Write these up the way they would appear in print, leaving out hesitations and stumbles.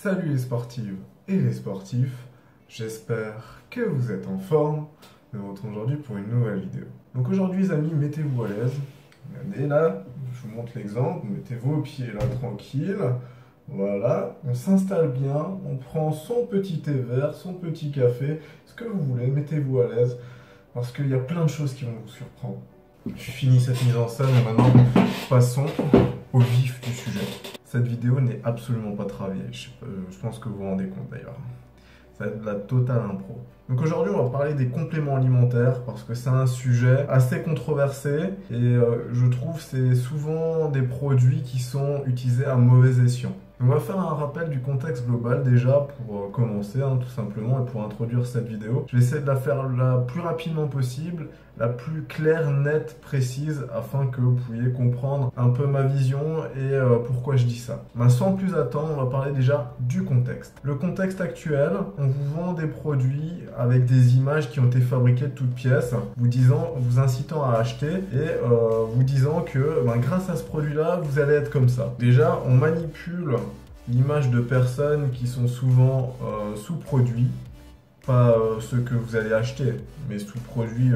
Salut les sportives et les sportifs, j'espère que vous êtes en forme. Nous nous retrouvons aujourd'hui pour une nouvelle vidéo. Donc aujourd'hui les amis, mettez-vous à l'aise. Regardez là, je vous montre l'exemple, mettez vos pieds là tranquille. Voilà, on s'installe bien, on prend son petit thé vert, son petit café, ce que vous voulez, mettez-vous à l'aise parce qu'il y a plein de choses qui vont vous surprendre. Je finis cette mise en scène et maintenant passons au vif du sujet. Cette vidéo n'est absolument pas travaillée, je pense que vous vous rendez compte d'ailleurs. Ça va être de la totale impro. Donc aujourd'hui on va parler des compléments alimentaires parce que c'est un sujet assez controversé et je trouve que c'est souvent des produits qui sont utilisés à mauvais escient. On va faire un rappel du contexte global déjà pour commencer tout simplement et pour introduire cette vidéo. Je vais essayer de la faire la plus rapidement possible, la plus claire, nette, précise afin que vous puissiez comprendre un peu ma vision et pourquoi je dis ça. Mais sans plus attendre, on va parler déjà du contexte. Le contexte actuel, on vous vend des produits avec des images qui ont été fabriquées de toutes pièces, vous incitant à acheter et vous disant que grâce à ce produit-là, vous allez être comme ça. Déjà, on manipule l'image de personnes qui sont souvent sous-produits, pas ceux que vous allez acheter, mais sous-produits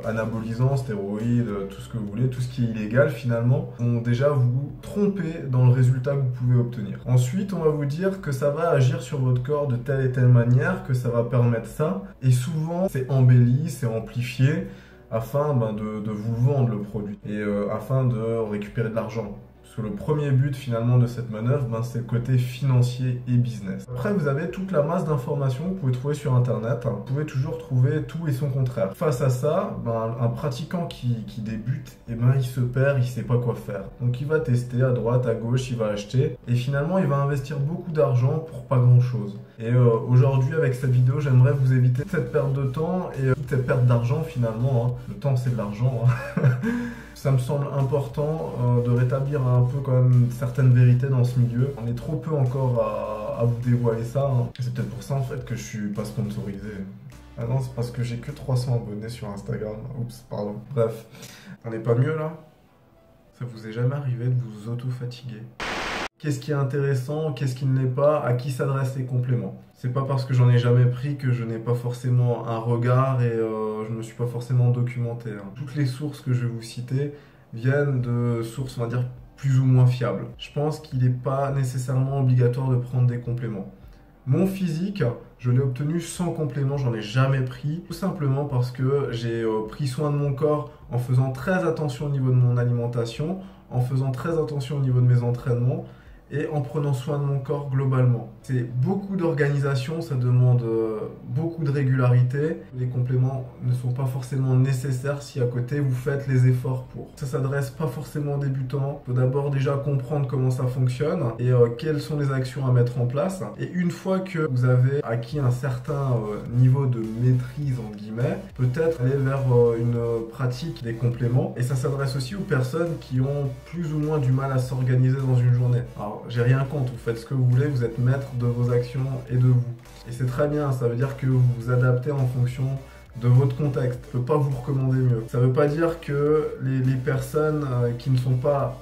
anabolisants, stéroïdes, tout ce que vous voulez, tout ce qui est illégal finalement, vont déjà vous tromper dans le résultat que vous pouvez obtenir. Ensuite, on va vous dire que ça va agir sur votre corps de telle et telle manière, que ça va permettre ça, et souvent c'est embelli, c'est amplifié, afin de vous vendre le produit, et afin de récupérer de l'argent. Le premier but finalement de cette manœuvre, c'est le côté financier et business. Après, vous avez toute la masse d'informations que vous pouvez trouver sur internet. Vous pouvez toujours trouver tout et son contraire. Face à ça, un pratiquant qui débute, il se perd, il sait pas quoi faire. Donc il va tester à droite, à gauche, il va acheter et finalement il va investir beaucoup d'argent pour pas grand chose. Et aujourd'hui avec cette vidéo, j'aimerais vous éviter cette perte de temps et cette perte d'argent finalement. Le temps c'est de l'argent. Ça me semble important de rétablir un peu quand même certaines vérités dans ce milieu. On est trop peu encore à vous dévoiler ça. C'est peut-être pour ça en fait que je suis pas sponsorisé. Ah non, c'est parce que j'ai que 300 abonnés sur Instagram. Oups, pardon. Bref, on n'est pas mieux là? Ça vous est jamais arrivé de vous auto-fatiguer? Qu'est-ce qui est intéressant, qu'est-ce qui ne l'est pas, à qui s'adressent les compléments? C'est pas parce que j'en ai jamais pris que je n'ai pas forcément un regard et je me suis pas forcément documenté. Toutes les sources que je vais vous citer viennent de sources, on va dire, plus ou moins fiables. Je pense qu'il n'est pas nécessairement obligatoire de prendre des compléments. Mon physique, je l'ai obtenu sans complément, j'en ai jamais pris, tout simplement parce que j'ai pris soin de mon corps en faisant très attention au niveau de mon alimentation, en faisant très attention au niveau de mes entraînements, et en prenant soin de mon corps globalement. C'est beaucoup d'organisation, ça demande beaucoup de régularité. Les compléments ne sont pas forcément nécessaires si à côté vous faites les efforts pour. Ça s'adresse pas forcément aux débutants. Il faut d'abord déjà comprendre comment ça fonctionne et quelles sont les actions à mettre en place. Et une fois que vous avez acquis un certain niveau de maîtrise, entre guillemets, peut-être aller vers une pratique des compléments. Et ça s'adresse aussi aux personnes qui ont plus ou moins du mal à s'organiser dans une journée. Alors, j'ai rien contre, vous faites ce que vous voulez, vous êtes maître de vos actions et de vous. Et c'est très bien, ça veut dire que vous vous adaptez en fonction de votre contexte. Je ne peux pas vous recommander mieux. Ça ne veut pas dire que les personnes qui ne sont pas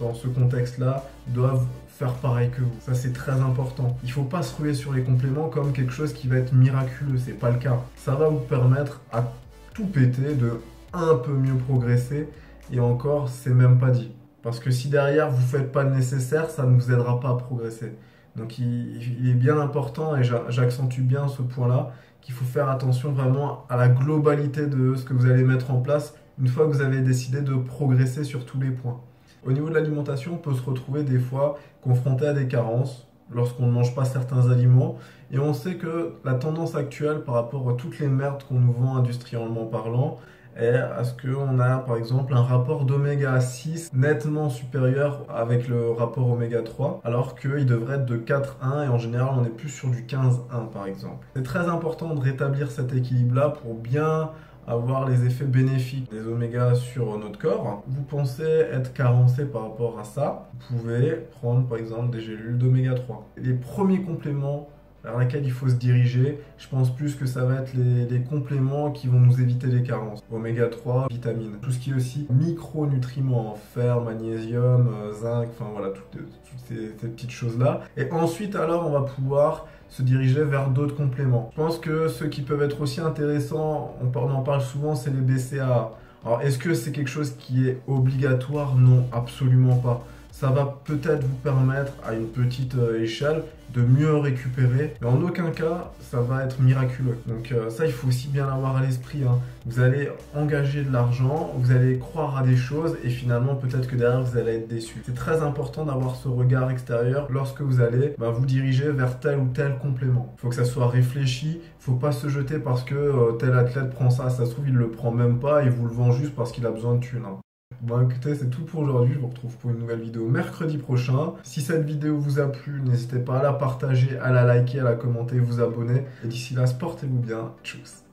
dans ce contexte-là doivent faire pareil que vous. Ça, c'est très important. Il ne faut pas se ruer sur les compléments comme quelque chose qui va être miraculeux, c'est pas le cas. Ça va vous permettre à tout péter de un peu mieux progresser et encore, c'est même pas dit. Parce que si derrière vous ne faites pas le nécessaire, ça ne vous aidera pas à progresser. Donc il est bien important, et j'accentue bien ce point-là, qu'il faut faire attention vraiment à la globalité de ce que vous allez mettre en place une fois que vous avez décidé de progresser sur tous les points. Au niveau de l'alimentation, on peut se retrouver des fois confronté à des carences lorsqu'on ne mange pas certains aliments. Et on sait que la tendance actuelle par rapport à toutes les merdes qu'on nous vend industriellement parlant, est à ce qu'on a par exemple un rapport d'oméga 6 nettement supérieur avec le rapport oméga 3, alors qu'il devrait être de 4,1 et en général on est plus sur du 15,1 par exemple. C'est très important de rétablir cet équilibre-là pour bien avoir les effets bénéfiques des omégas sur notre corps. Vous pensez être carencé par rapport à ça, vous pouvez prendre par exemple des gélules d'oméga 3. Les premiers compléments vers laquelle il faut se diriger. Je pense plus que ça va être les compléments qui vont nous éviter les carences. Oméga 3, vitamines, tout ce qui est aussi micronutriments, fer, magnésium, zinc, enfin voilà, toutes ces petites choses-là. Et ensuite, alors, on va pouvoir se diriger vers d'autres compléments. Je pense que ceux qui peuvent être aussi intéressants, on en parle souvent, c'est les BCAA. Alors, est-ce que c'est quelque chose qui est obligatoire? Non, absolument pas. Ça va peut-être vous permettre, à une petite échelle, de mieux récupérer, mais en aucun cas, ça va être miraculeux. Donc ça, il faut aussi bien l'avoir à l'esprit, hein. Vous allez engager de l'argent, vous allez croire à des choses, et finalement, peut-être que derrière, vous allez être déçu. C'est très important d'avoir ce regard extérieur lorsque vous allez vous diriger vers tel ou tel complément. Il faut que ça soit réfléchi, il ne faut pas se jeter parce que tel athlète prend ça se trouve, il ne le prend même pas, et vous le vend juste parce qu'il a besoin de thunes, hein. Bon écoutez, c'est tout pour aujourd'hui, je vous retrouve pour une nouvelle vidéo mercredi prochain. Si cette vidéo vous a plu, n'hésitez pas à la partager, à la liker, à la commenter, vous abonner. Et d'ici là, portez-vous bien, tchuss.